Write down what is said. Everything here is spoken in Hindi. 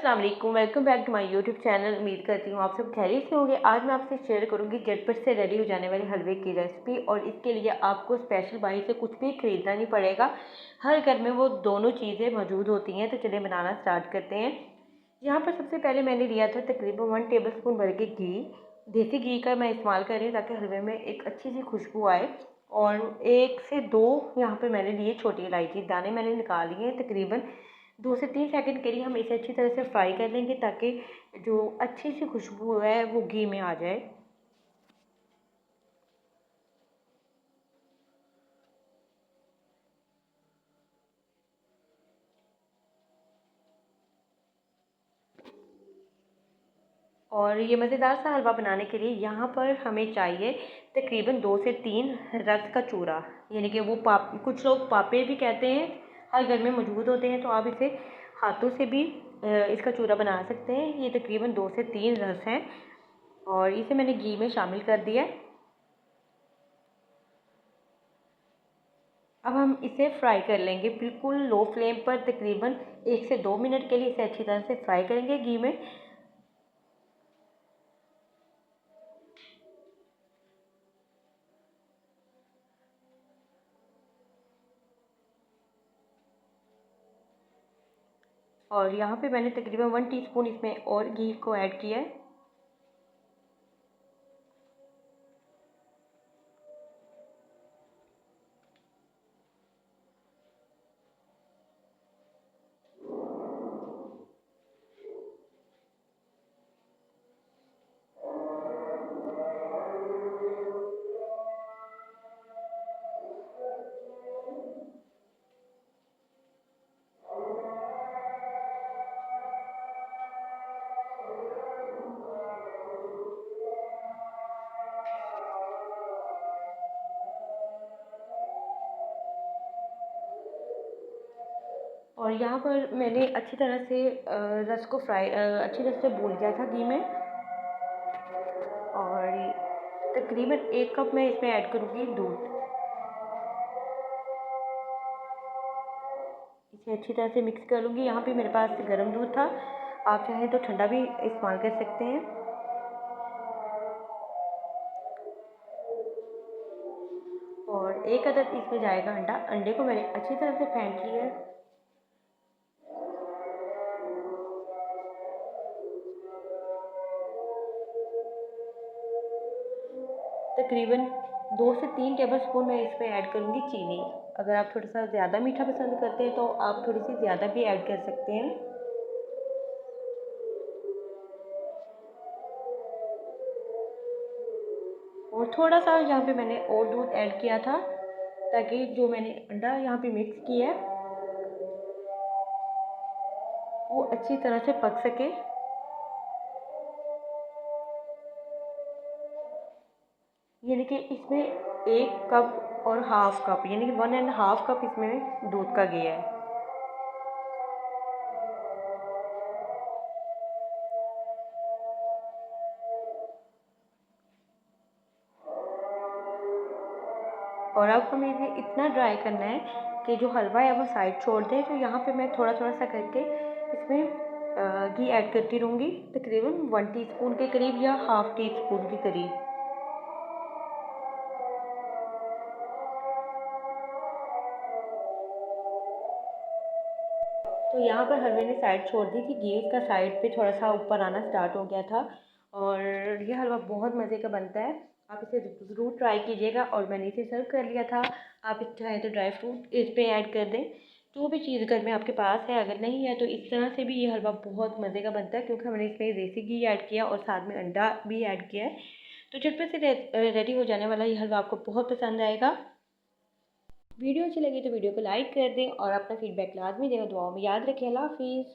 अस्सलाम वालेकुम, welcome back to my YouTube channel. उम्मीद करती हूँ आप सब खैरियत से होंगे। आज मैं आपसे शेयर करूँगी झटपट से रेडी हो जाने वाले हलवे की रेसिपी, और इसके लिए आपको स्पेशल बाहर से कुछ भी खरीदना नहीं पड़ेगा। हर घर में वो दोनों चीज़ें मौजूद होती हैं। तो चलिए बनाना स्टार्ट करते हैं। यहाँ पर सबसे पहले मैंने लिया था तकरीबन 1 टेबल स्पून भर के घी। देसी घी का मैं इस्तेमाल कर रही हूँ ताकि हलवे में एक अच्छी सी खुशबू आए। और 1 से 2 यहाँ पर मैंने लिए छोटी इलायची दाने, मैंने निकाल लिए हैं। तकरीबन 2 से 3 सेकंड के लिए हम इसे अच्छी तरह से फ्राई कर लेंगे ताकि जो अच्छी सी खुशबू है वो घी में आ जाए। और ये मज़ेदार सा हलवा बनाने के लिए यहाँ पर हमें चाहिए तकरीबन 2 से 3 रस का चूरा, यानी कि वो कुछ लोग पापे भी कहते हैं। हर घर में मौजूद होते हैं, तो आप इसे हाथों से भी इसका चूरा बना सकते हैं। ये तकरीबन 2 से 3 रस हैं और इसे मैंने घी में शामिल कर दिया है। अब हम इसे फ्राई कर लेंगे बिल्कुल लो फ्लेम पर। तकरीबन 1 से 2 मिनट के लिए इसे अच्छी तरह से फ्राई करेंगे घी में। और यहाँ पे मैंने तकरीबन 1 टीस्पून इसमें और घी को ऐड किया है। और यहाँ पर मैंने अच्छी तरह से रस को अच्छी तरह से भून लिया था घी में। और तकरीबन 1 कप मैं इसमें ऐड करूँगी दूध। इसे अच्छी तरह से मिक्स कर लूँगी। यहाँ पे मेरे पास गर्म दूध था, आप चाहें तो ठंडा भी इस्तेमाल कर सकते हैं। और 1 अदद इसमें जाएगा अंडा। अंडे को मैंने अच्छी तरह से फेंट लिया है। तकरीबन 2 से 3 टेबलस्पून मैं इसमें ऐड करूँगी चीनी। अगर आप थोड़ा सा ज़्यादा मीठा पसंद करते हैं तो आप थोड़ी सी ज़्यादा भी ऐड कर सकते हैं। और थोड़ा सा यहाँ पे मैंने और दूध ऐड किया था ताकि जो मैंने अंडा यहाँ पे मिक्स किया है वो अच्छी तरह से पक सके। यानी कि इसमें 1 कप और हाफ कप, यानी कि 1.5 कप इसमें दूध का गया है। और अब हमें इसे इतना ड्राई करना है कि जो हलवा है वो साइड छोड़ दे। तो यहाँ पे मैं थोड़ा थोड़ा सा करके इसमें घी ऐड करती रहूँगी, तकरीबन 1 टीस्पून के करीब या हाफ टी स्पून के करीब। तो यहाँ पर हलवे ने साइड छोड़ दी थी, घी इसका साइड पे थोड़ा सा ऊपर आना स्टार्ट हो गया था। और ये हलवा बहुत मज़े का बनता है, आप इसे ज़रूर ट्राई कीजिएगा। और मैंने इसे सर्व कर लिया था। आप इस चाहें तो ड्राई फ्रूट इस पर ऐड कर दें, जो भी चीज़ घर में आपके पास है। अगर नहीं है तो इस तरह से भी ये हलवा बहुत मज़े का बनता है, क्योंकि हमने इसमें देसी घी ऐड किया और साथ में अंडा भी ऐड किया है। तो झटपट से रेडी हो जाने वाला ये हलवा आपको बहुत पसंद आएगा। वीडियो अच्छी लगी तो वीडियो को लाइक कर दें और अपना फीडबैक लाजमी दें। दुआओं में याद रखें। अल्लाह हाफिज़।